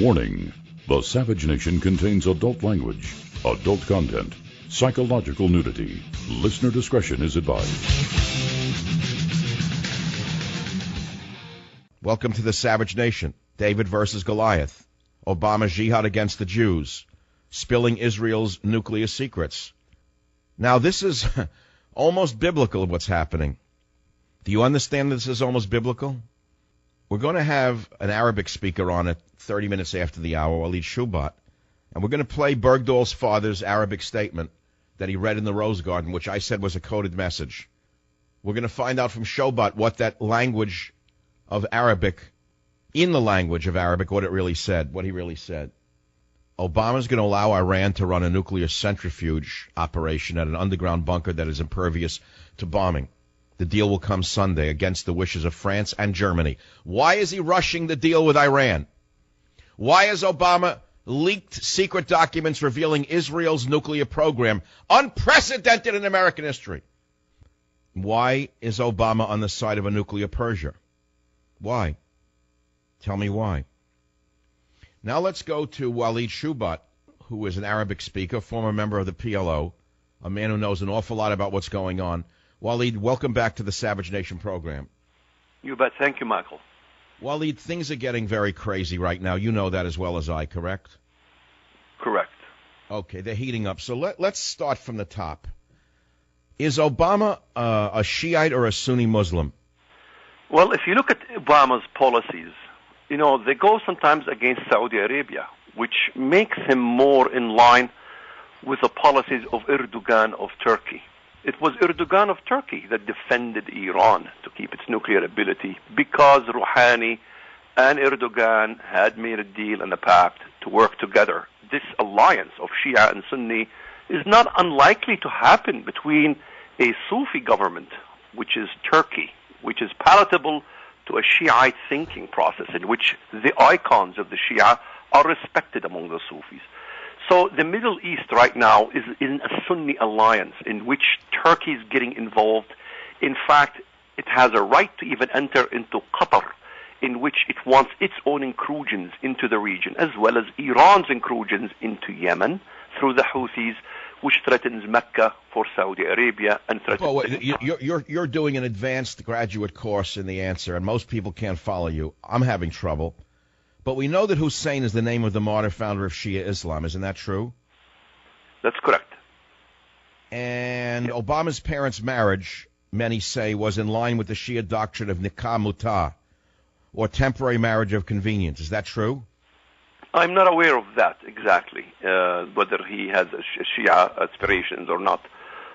Warning: the Savage Nation contains adult language, adult content, psychological nudity. Listener discretion is advised. Welcome to the Savage Nation. David versus Goliath. Obama's jihad against the Jews. Spilling Israel's nuclear secrets. Now, this is almost biblical, what's happening. Do you understand this is almost biblical? We're going to have an Arabic speaker on it 30 minutes after the hour, Walid Shoebat, and we're going to play Bergdahl's father's Arabic statement that he read in the Rose Garden, which I said was a coded message. We're going to find out from Shoebat what that language of Arabic, in the language of Arabic, what it really said, what he really said. Obama's going to allow Iran to run a nuclear centrifuge operation at an underground bunker that is impervious to bombing. The deal will come Sunday against the wishes of France and Germany. Why is he rushing the deal with Iran? Why has Obama leaked secret documents revealing Israel's nuclear program, unprecedented in American history? Why is Obama on the side of a nuclear Persia? Why? Tell me why. Now let's go to Walid Shoebat, who is an Arabic speaker, former member of the PLO, a man who knows an awful lot about what's going on. Walid, welcome back to the Savage Nation program. You bet. Thank you, Michael. Walid, things are getting very crazy right now. You know that as well as I, correct? Correct. Okay, they're heating up. So let's start from the top. Is Obama a Shiite or a Sunni Muslim? Well, if you look at Obama's policies, you know, they go sometimes against Saudi Arabia, which makes him more in line with the policies of Erdogan of Turkey. It was Erdogan of Turkey that defended Iran to keep its nuclear ability because Rouhani and Erdogan had made a deal and a pact to work together. This alliance of Shia and Sunni is not unlikely to happen between a Sufi government, which is Turkey, which is palatable to a Shiite thinking process in which the icons of the Shia are respected among the Sufis. So the Middle East right now is in a Sunni alliance in which Turkey is getting involved. In fact, it has a right to even enter into Qatar, in which it wants its own incursions into the region, as well as Iran's incursions into Yemen through the Houthis, which threatens Mecca for Saudi Arabia and threatens... Well, you're doing an advanced graduate course in the answer, and most people can't follow you. I'm having trouble. But we know that Hussein is the name of the martyr founder of Shia Islam. Isn't that true? That's correct. And Obama's parents' marriage, many say, was in line with the Shia doctrine of nikah mutah, or temporary marriage of convenience. Is that true? I'm not aware of that exactly, whether he has Shia aspirations or not.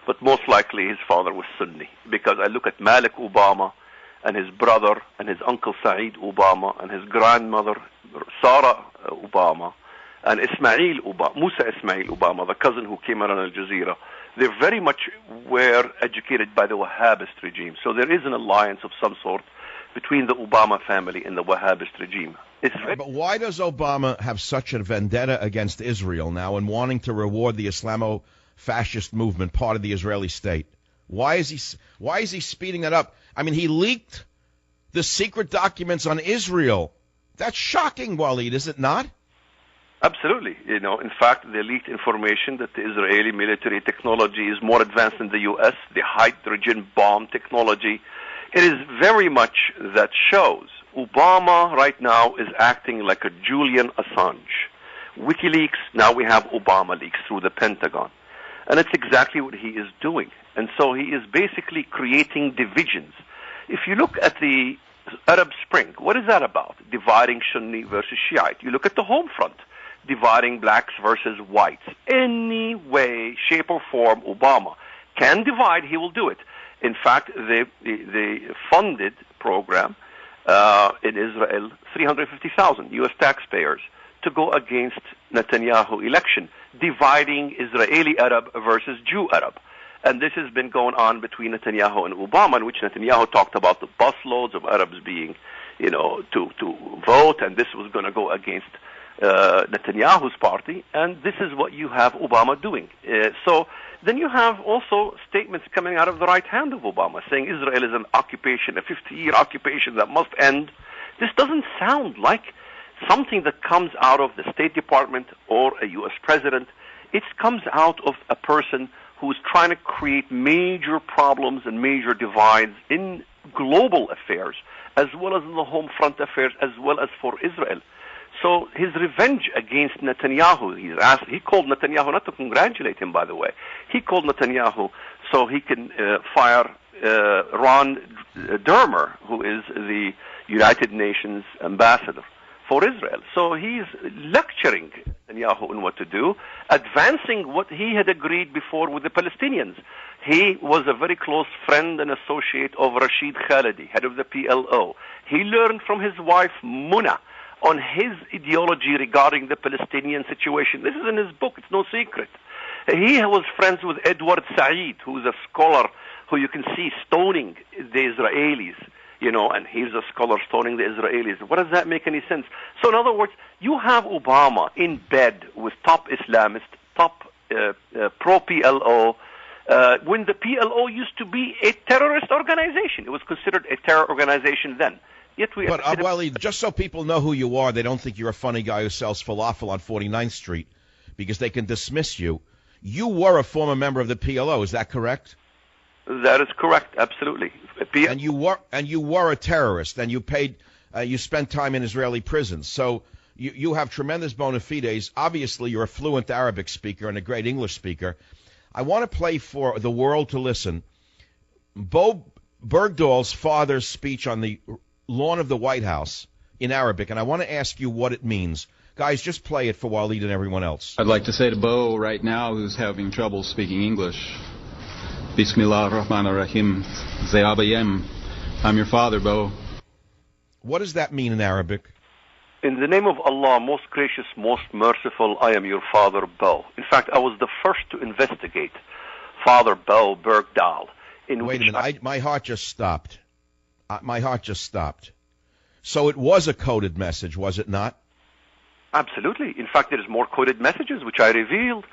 But most likely his father was Sunni, because I look at Malik Obama and his brother and his uncle Saeed Obama and his grandmother Sarah Obama and Musa Ismail Obama, the cousin who came out on Al Jazeera. They very much were educated by the Wahhabist regime. So there is an alliance of some sort between the Obama family and the Wahhabist regime. But why does Obama have such a vendetta against Israel now and wanting to reward the Islamo-fascist movement, part of the Israeli state? Why is he speeding that up? I mean, he leaked the secret documents on Israel. That's shocking, Walid, is it not? Absolutely. You know, in fact, they leaked information that the Israeli military technology is more advanced than the U.S., the hydrogen bomb technology. It is very much that shows Obama right now is acting like a Julian Assange. WikiLeaks, now we have Obama leaks through the Pentagon. And it's exactly what he is doing. And so he is basically creating divisions. If you look at the Arab Spring, what is that about? Dividing Sunni versus Shiite. You look at the home front, dividing blacks versus whites. Any way, shape, or form Obama can divide, he will do it. In fact, they funded program in Israel, 350,000 U.S. taxpayers to go against Netanyahu election, dividing Israeli Arab versus Jew Arab. And this has been going on between Netanyahu and Obama, in which Netanyahu talked about the busloads of Arabs being, you know, to vote, and this was going to go against Netanyahu's party, and this is what you have Obama doing. So then you have also statements coming out of the right hand of Obama saying Israel is an occupation, a 50-year occupation that must end. This doesn't sound like something that comes out of the State Department or a U.S. president. It comes out of a person who's trying to create major problems and major divides in global affairs, as well as in the home front affairs, as well as for Israel. So his revenge against Netanyahu, he called Netanyahu, not to congratulate him, by the way. He called Netanyahu so he can fire Ron Dermer, who is the United Nations ambassador for Israel. So he's lecturing Netanyahu on what to do, advancing what he had agreed before with the Palestinians. He was a very close friend and associate of Rashid Khalidi, head of the PLO. He learned from his wife, Muna, on his ideology regarding the Palestinian situation. This is in his book. It's no secret. He was friends with Edward Said, who's a scholar who you can see stoning the Israelis, and he's a scholar stoning the Israelis. What does that make any sense? So in other words, you have Obama in bed with top Islamists, top pro-PLO, when the PLO used to be a terrorist organization. It was considered a terror organization then. But Walid, just so people know who you are, they don't think you're a funny guy who sells falafel on 49th Street, because they can dismiss you. You were a former member of the PLO, is that correct? That is correct, absolutely. And you were a terrorist, and you spent time in Israeli prisons. So you have tremendous bona fides. Obviously, you're a fluent Arabic speaker and a great English speaker. I want to play for the world to listen Bergdahl's father's speech on the lawn of the White House in Arabic, and I want to ask you what it means. Guys, just play it for Walid and everyone else. I'd like to say to Bo right now, who's having trouble speaking English, Bismillah ar-Rahman ar-Rahim, Zayabayem. I'm your father, Bo. What does that mean in Arabic? In the name of Allah, most gracious, most merciful, I am your father, Bo. In fact, I was the first to investigate Father Bo Bergdahl. Wait a minute, my heart just stopped. My heart just stopped. So it was a coded message, was it not? Absolutely. In fact, there is more coded messages, which I revealed.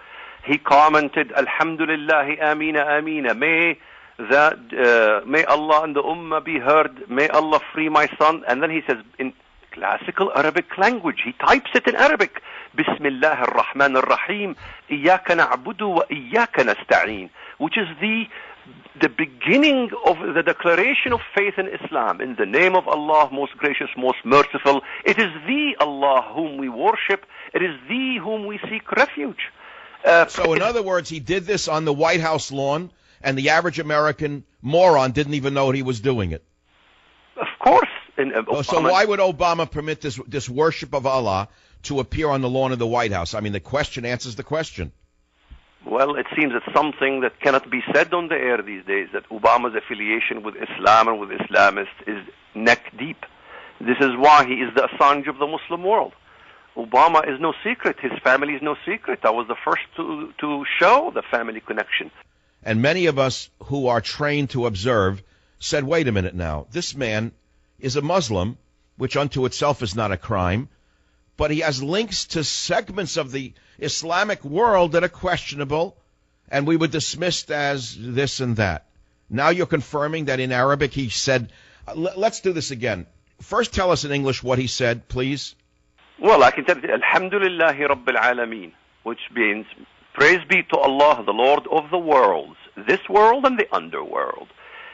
He commented, Alhamdulillah, Amina, Amina. May Allah and the Ummah be heard. May Allah free my son. And then he says, in classical Arabic language, he types it in Arabic. Bismillah ar-Rahman ar-Rahim. Iyaka na'budu wa iyaka nasta'een. Which is the beginning of the declaration of faith in Islam. In the name of Allah, most gracious, most merciful. It is thee, Allah, whom we worship. It is thee whom we seek refuge. So in other words, he did this on the White House lawn, and the average American moron didn't even know he was doing it. Of course. So why would Obama permit this worship of Allah to appear on the lawn of the White House? I mean, the question answers the question. Well, it seems it's something that cannot be said on the air these days, that Obama's affiliation with Islam and with Islamists is neck deep. This is why he is the Assange of the Muslim world. Obama is no secret. His family is no secret. I was the first to show the family connection. And many of us who are trained to observe said, wait a minute now, this man is a Muslim, which unto itself is not a crime, but he has links to segments of the Islamic world that are questionable, and we were dismissed as this and that. Now you're confirming that in Arabic he said, let's do this again. First tell us in English what he said, please. Well, I can tell you, Alhamdulillahi Rabbil Alameen, which means, praise be to Allah, the Lord of the worlds, this world and the underworld.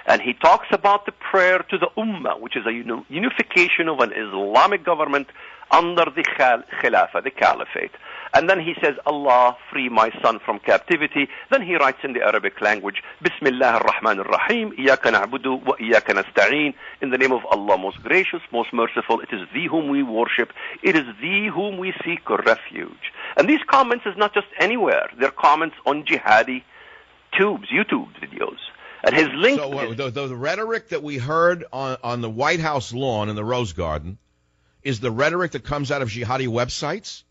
And he talks about the prayer to the Ummah, which is a unification of an Islamic government under the Khilafah, the Caliphate. And then he says, Allah, free my son from captivity. Then he writes in the Arabic language, Bismillah ar-Rahman ar-Rahim, Iyaka na'budu wa iyaka nasta'een. In the name of Allah, most gracious, most merciful, it is thee whom we worship. It is thee whom we seek refuge. And these comments is not just anywhere. They're comments on jihadi tubes, YouTube videos. And his link... So the rhetoric that we heard on the White House lawn in the Rose Garden is the rhetoric that comes out of jihadi websites?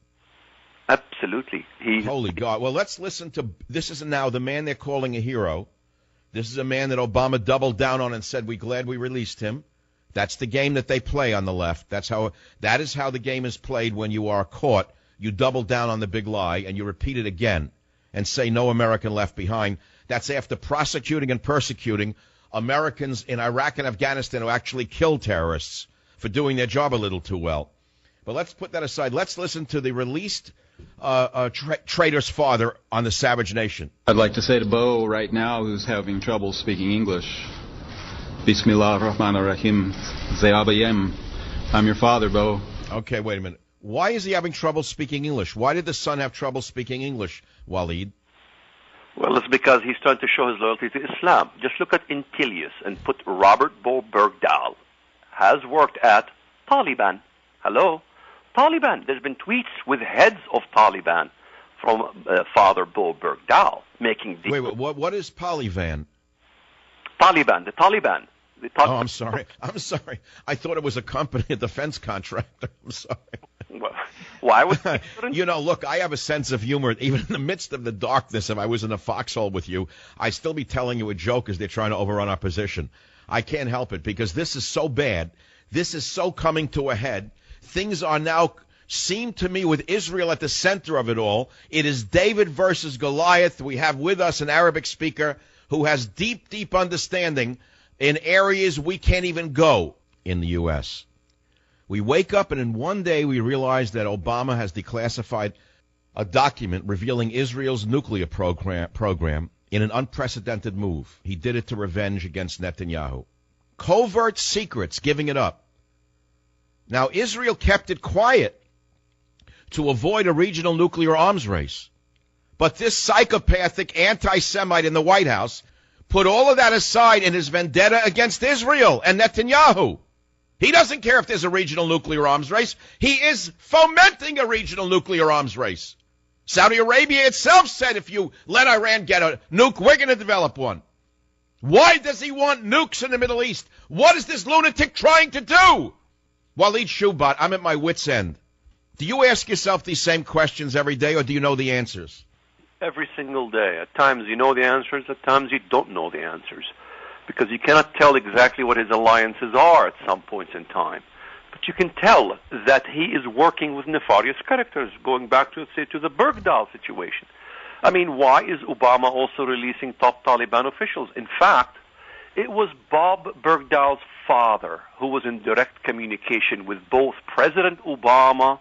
Absolutely. Holy God. Well, let's listen to, this is now the man they're calling a hero. This is a man that Obama doubled down on and said, we're glad we released him. That's the game that they play on the left. That is how the game is played when you are caught. You double down on the big lie and you repeat it again and say no American left behind. That's after prosecuting and persecuting Americans in Iraq and Afghanistan who actually killed terrorists for doing their job a little too well. But let's put that aside. Let's listen to the released traitor's father on the Savage Nation. I'd like to say to Bo right now, who's having trouble speaking English, Bismillah ar-Rahman ar-Rahim, Zayabayem. I'm your father, Bo. Okay, wait a minute. Why is he having trouble speaking English? Why did the son have trouble speaking English, Walid? Well, it's because he's trying to show his loyalty to Islam. Just look at Intellius and put Robert Bergdahl has worked at Taliban. Hello? Taliban. There's been tweets with heads of Taliban from Father Bo Bergdahl making... Wait, what is Taliban? Taliban, the Taliban. Oh, I'm sorry. I thought it was a company, a defense contractor. I'm sorry. Well, why would you know, look, I have a sense of humor. Even in the midst of the darkness, if I was in a foxhole with you, I'd still be telling you a joke as they're trying to overrun our position. I can't help it because this is so bad. This is so coming to a head. Things are now, seem to me, with Israel at the center of it all. It is David versus Goliath. We have with us an Arabic speaker who has deep, deep understanding in areas we can't even go in the U.S. We wake up and in one day we realize that Obama has declassified a document revealing Israel's nuclear program in an unprecedented move. He did it to revenge against Netanyahu. Covert secrets, giving it up. Now, Israel kept it quiet to avoid a regional nuclear arms race. But this psychopathic anti-Semite in the White House put all of that aside in his vendetta against Israel and Netanyahu. He doesn't care if there's a regional nuclear arms race. He is fomenting a regional nuclear arms race. Saudi Arabia itself said if you let Iran get a nuke, we're going to develop one. Why does he want nukes in the Middle East? What is this lunatic trying to do? Walid Shoebat, I'm at my wit's end. Do you ask yourself these same questions every day, or do you know the answers? Every single day. At times you know the answers, at times you don't know the answers. Because you cannot tell exactly what his alliances are at some points in time. But you can tell that he is working with nefarious characters, going back to, say, to the Bergdahl situation. I mean, why is Obama also releasing top Taliban officials? In fact, it was Bob Bergdahl's father who was in direct communication with both President Obama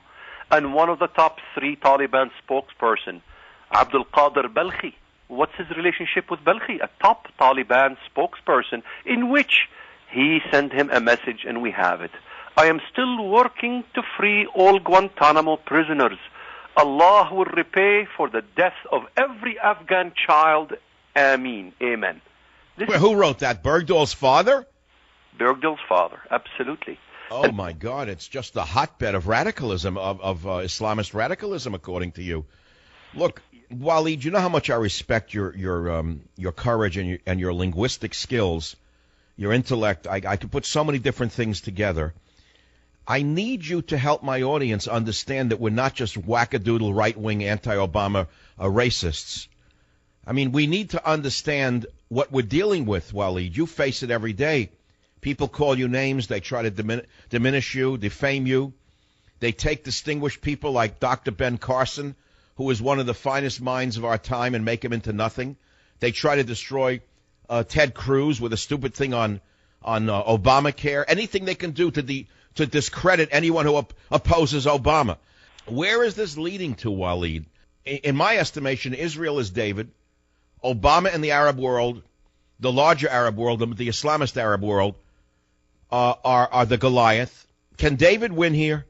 and one of the top 3 Taliban spokesperson, Abdul Qadir Balkhi. What's his relationship with Balkhi? A top Taliban spokesperson in which he sent him a message, and we have it. I am still working to free all Guantanamo prisoners. Allah will repay for the death of every Afghan child. Ameen. Amen. Who wrote that? Bergdahl's father? Bergdahl's father, absolutely. Oh, my God, it's just a hotbed of radicalism, of Islamist radicalism, according to you. Look, Walid, you know how much I respect your courage and your linguistic skills, your intellect. I could put so many different things together. I need you to help my audience understand that we're not just wackadoodle right-wing anti-Obama racists. I mean, we need to understand what we're dealing with, Walid. You face it every day. People call you names. They try to diminish you, defame you. They take distinguished people like Dr. Ben Carson, who is one of the finest minds of our time, and make him into nothing. They try to destroy Ted Cruz with a stupid thing on Obamacare. Anything they can do to discredit anyone who opposes Obama. Where is this leading to, Walid? In my estimation, Israel is David. Obama and the Arab world, the larger Arab world, the Islamist Arab world, are the Goliath. Can David win here?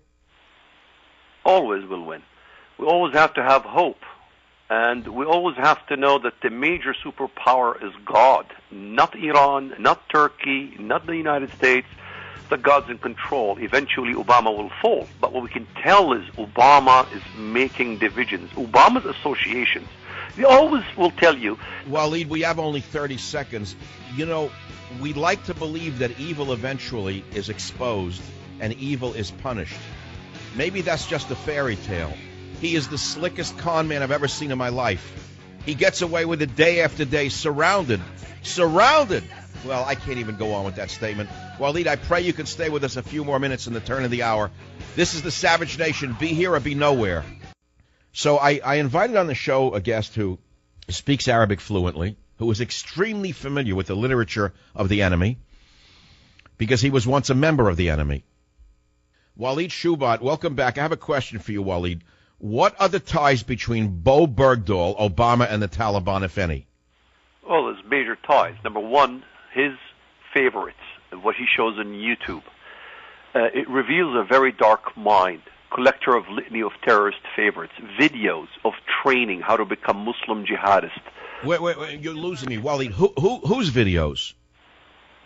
Always will win. We always have to have hope. And we always have to know that the major superpower is God. Not Iran, not Turkey, not the United States. The God's in control. Eventually Obama will fall. But what we can tell is Obama is making divisions. Obama's associations, they always will tell you. Walid, we have only 30 seconds. You know, we like to believe that evil eventually is exposed and evil is punished. Maybe that's just a fairy tale. He is the slickest con man I've ever seen in my life. He gets away with it day after day, surrounded. Well, I can't even go on with that statement. Walid, I pray you can stay with us a few more minutes in the turn of the hour. This is the Savage Nation. Be here or be nowhere. So I invited on the show a guest who speaks Arabic fluently, who is extremely familiar with the literature of the enemy, because he was once a member of the enemy. Walid Shoebat, welcome back. I have a question for you, Walid. What are the ties between Bo Bergdahl, Obama, and the Taliban, if any? Well, there's major ties. Number one, his favorites, what he shows on YouTube. It reveals a very dark mind, collector of litany of terrorist favorites, videos of training how to become Muslim jihadist. Wait, you're losing me, Walid. Whose videos?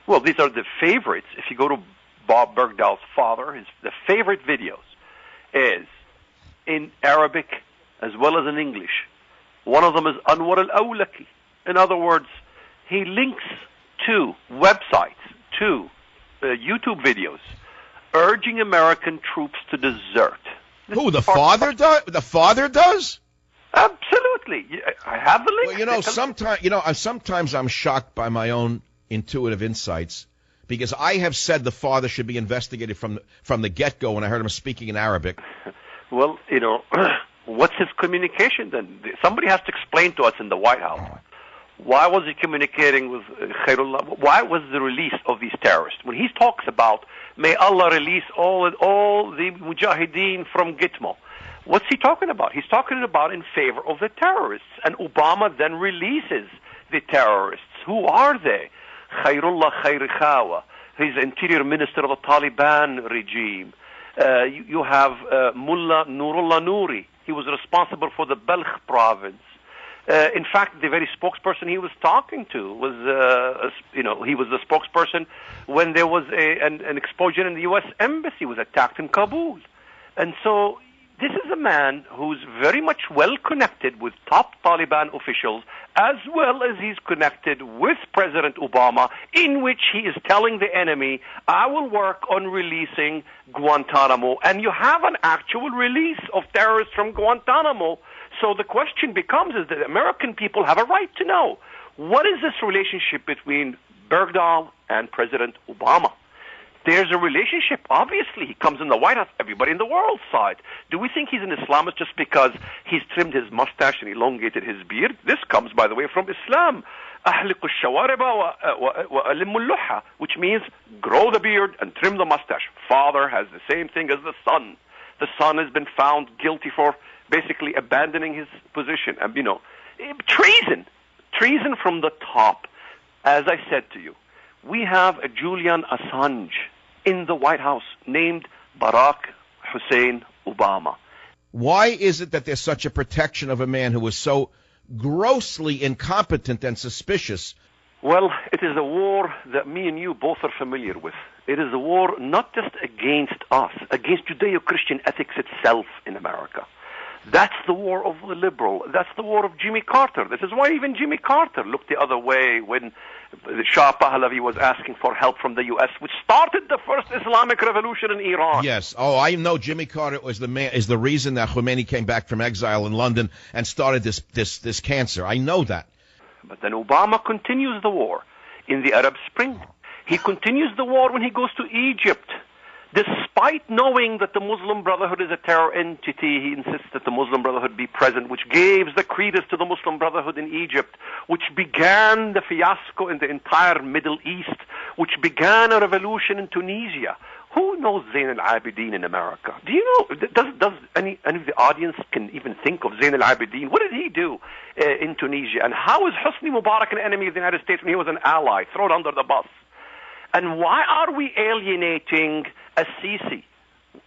Well, these are the favorites. If you go to Bob Bergdahl's father, the favorite videos is in Arabic as well as in English. One of them is Anwar al-Awlaki. In other words, he links to websites, to YouTube videos, urging American troops to desert. Who, the father does? The father does? Absolutely. I have the link. Well, sometimes I'm shocked by my own intuitive insights, because I have said the father should be investigated from the get-go when I heard him speaking in Arabic. Well, what's his communication then? Somebody has to explain to us in the White House. Why was he communicating with Khairullah? Why was the release of these terrorists? When he talks about, may Allah release all the mujahideen from Gitmo, what's he talking about? He's talking about in favor of the terrorists. And Obama then releases the terrorists. Who are they? Khairullah Khairikhawa. He's interior minister of the Taliban regime. You have Mullah Nurullah Nouri. He was responsible for the Balkh province. In fact, the very spokesperson he was talking to was, he was the spokesperson when there was an explosion in the U.S. Embassy, was attacked in Kabul. And so this is a man who's very much well connected with top Taliban officials, as well as he's connected with President Obama, in which he is telling the enemy, I will work on releasing Guantanamo. And you have an actual release of terrorists from Guantanamo. So the question becomes, is that American people have a right to know, what is this relationship between Bergdahl and President Obama? There's a relationship. Obviously, he comes in the White House, everybody in the world's side. Do we think he's an Islamist just because he's trimmed his mustache and elongated his beard? This comes, by the way, from Islam. Which means grow the beard and trim the mustache. Father has the same thing as the son. The son has been found guilty for basically abandoning his position. And, treason from the top. As I said to you, we have a Julian Assange in the White House named Barack Hussein Obama. Why is it that there's such a protection of a man who was so grossly incompetent and suspicious? Well, it is a war that me and you both are familiar with. It is a war not just against us, against Judeo-Christian ethics itself in America. That's the war of the liberal. That's the war of Jimmy Carter. This is why even Jimmy Carter looked the other way when Shah Pahlavi was asking for help from the U.S., which started the first Islamic revolution in Iran. Yes. Oh, I know Jimmy Carter is the reason that Khomeini came back from exile in London and started this cancer. I know that. But then Obama continues the war in the Arab Spring. He continues the war when he goes to Egypt. Despite knowing that the Muslim Brotherhood is a terror entity, he insists that the Muslim Brotherhood be present, which gave the credence to the Muslim Brotherhood in Egypt, which began the fiasco in the entire Middle East, which began a revolution in Tunisia. Who knows Zain al-Abidin in America? Do you know, does any of the audience can even think of Zain al-Abidin? What did he do in Tunisia? And how is Hosni Mubarak an enemy of the United States when he was an ally, thrown under the bus? And why are we alienating al-Sisi?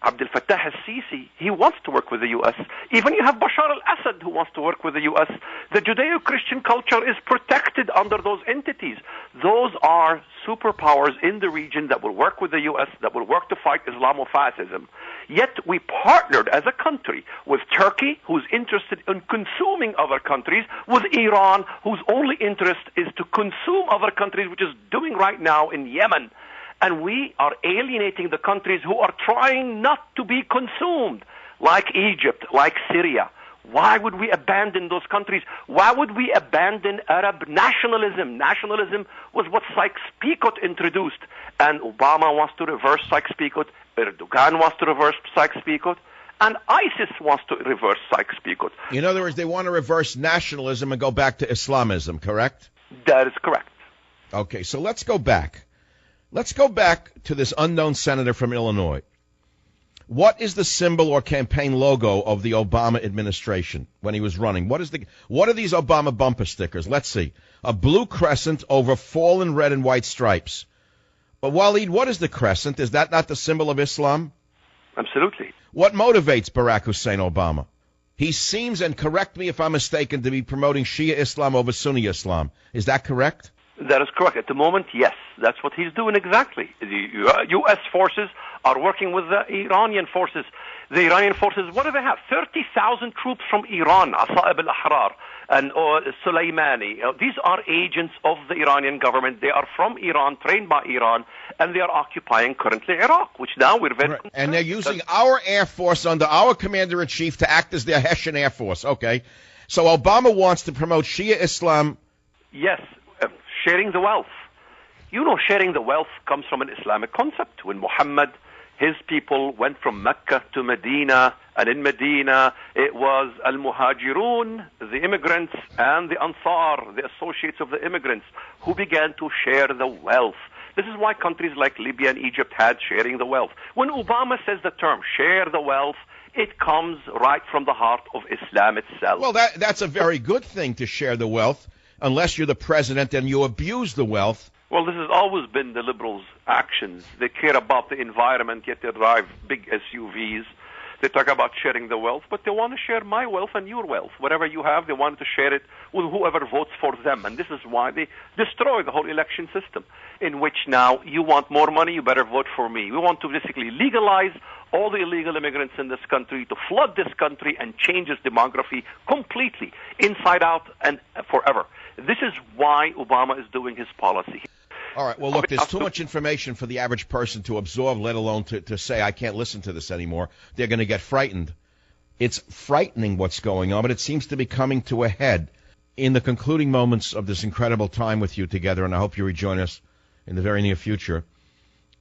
Abdel Fattah al-Sisi, he wants to work with the U.S. Even you have Bashar al-Assad who wants to work with the U.S. The Judeo-Christian culture is protected under those entities. Those are superpowers in the region that will work with the U.S., that will work to fight Islamofascism. Yet we partnered as a country with Turkey, who's interested in consuming other countries, with Iran, whose only interest is to consume other countries, which is doing right now in Yemen. And we are alienating the countries who are trying not to be consumed, like Egypt, like Syria. Why would we abandon those countries? Why would we abandon Arab nationalism? Nationalism was what Sykes-Picot introduced. And Obama wants to reverse Sykes-Picot. Erdogan wants to reverse Sykes-Picot. And ISIS wants to reverse Sykes-Picot. In other words, they want to reverse nationalism and go back to Islamism, correct? That is correct. Okay, so let's go back. Let's go back to this unknown senator from Illinois What is the symbol or campaign logo of the Obama administration when he was running? What are these Obama bumper stickers? Let's see. A blue crescent over fallen red and white stripes. But Walid, what is the crescent? Is that not the symbol of Islam? Absolutely. What motivates Barack Hussein Obama? He seems, and correct me if I'm mistaken, to be promoting Shia Islam over Sunni Islam. Is that correct? That is correct. At the moment, yes. That's what he's doing exactly. The U.S. forces are working with the Iranian forces. The Iranian forces, what do they have? 30,000 troops from Iran, Asa'ib al-Ahrar and Soleimani. These are agents of the Iranian government. They are from Iran, trained by Iran, and they are occupying currently Iraq, which now we're very... Right. And they're using our Air Force under our Commander-in-Chief to act as their Hessian Air Force. Okay. So Obama wants to promote Shia Islam. Yes, sharing the wealth. You know, sharing the wealth comes from an Islamic concept. When Muhammad, his people went from Mecca to Medina, and in Medina it was al-Muhajirun, the immigrants, and the Ansar, the associates of the immigrants, who began to share the wealth. This is why countries like Libya and Egypt had sharing the wealth. When Obama says the term share the wealth, it comes right from the heart of Islam itself. Well, that's a very good thing, to share the wealth, unless you're the president and you abuse the wealth. Well, this has always been the liberals' actions. They care about the environment, yet they drive big SUVs. They talk about sharing the wealth, but they want to share my wealth and your wealth. Whatever you have, they want to share it with whoever votes for them. And this is why they destroy the whole election system, in which now you want more money, you better vote for me. We want to basically legalize all the illegal immigrants in this country, to flood this country and change its demography completely, inside out and forever. This is why Obama is doing his policy. All right. Well, look, there's too much information for the average person to absorb, let alone to say, I can't listen to this anymore. They're going to get frightened. It's frightening what's going on, but it seems to be coming to a head in the concluding moments of this incredible time with you together, and I hope you rejoin us in the very near future.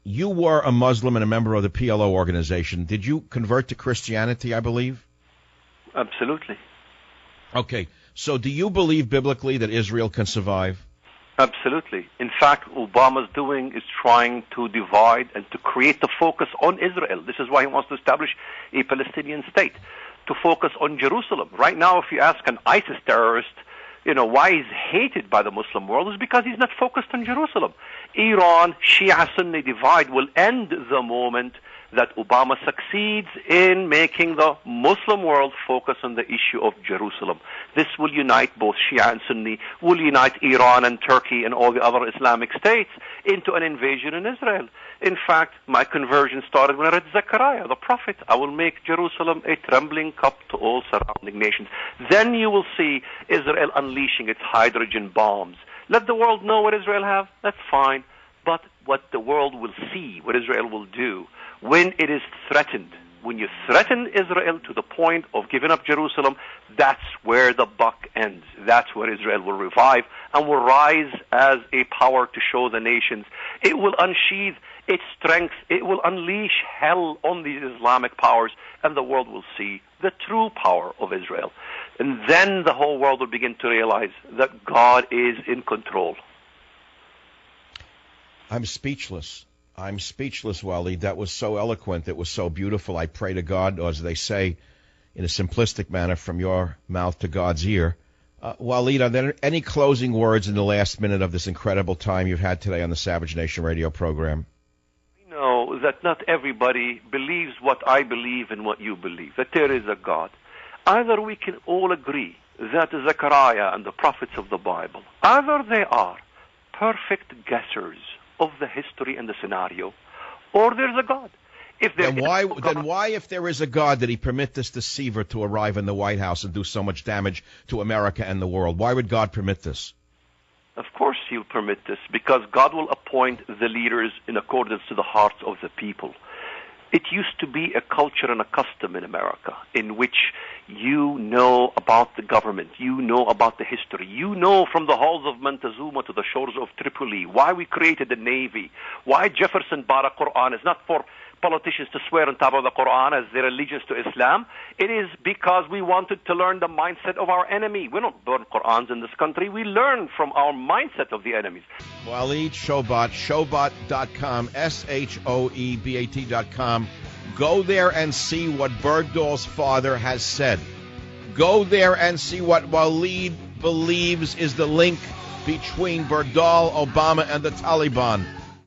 You were a Muslim and a member of the PLO organization. Did you convert to Christianity, I believe? Absolutely. Okay. So do you believe biblically that Israel can survive? Absolutely. In fact, Obama's doing is trying to divide and to create the focus on Israel. This is why he wants to establish a Palestinian state, to focus on Jerusalem. Right now, if you ask an ISIS terrorist, why he's hated by the Muslim world, is because he's not focused on Jerusalem. Iran, Shia-Sunni divide will end the moment that Obama succeeds in making the Muslim world focus on the issue of Jerusalem. This will unite both Shia and Sunni, will unite Iran and Turkey and all the other Islamic states into an invasion in Israel. In fact, my conversion started when I read Zechariah, the prophet. I will make Jerusalem a trembling cup to all surrounding nations. Then you will see Israel unleashing its hydrogen bombs. Let the world know what Israel have, that's fine. But what the world will see, what Israel will do, when it is threatened, when you threaten Israel to the point of giving up Jerusalem, that's where the buck ends. That's where Israel will revive and will rise as a power to show the nations. It will unsheath its strength. It will unleash hell on these Islamic powers, and the world will see the true power of Israel. And then the whole world will begin to realize that God is in control. I'm speechless. I'm speechless, Walid. That was so eloquent. It was so beautiful. I pray to God, or as they say in a simplistic manner, from your mouth to God's ear. Walid, are there any closing words in the last minute of this incredible time you've had today on the Savage Nation radio program? We know that not everybody believes what I believe and what you believe, that there is a God. Either we can all agree that Zechariah and the prophets of the Bible, either they are perfect guessers of the history and the scenario, or there's a God. Then why, if there is a God, did he permit this deceiver to arrive in the White House and do so much damage to America and the world? Why would God permit this? Of course he'll permit this, because God will appoint the leaders in accordance to the hearts of the people. It used to be a culture and a custom in America in which you know about the government, you know about the history, you know from the halls of Montezuma to the shores of Tripoli why we created the Navy, why Jefferson bought a Quran. It's not for politicians to swear on top of the Quran as their allegiance to Islam. It is because we wanted to learn the mindset of our enemy. We don't burn Qurans in this country. We learn from our mindset of the enemies. Walid Shoebat, Shoebat.com, Shoebat.com. Go there and see what Bergdahl's father has said. Go there and see what Walid believes is the link between Bergdahl, Obama, and the Taliban.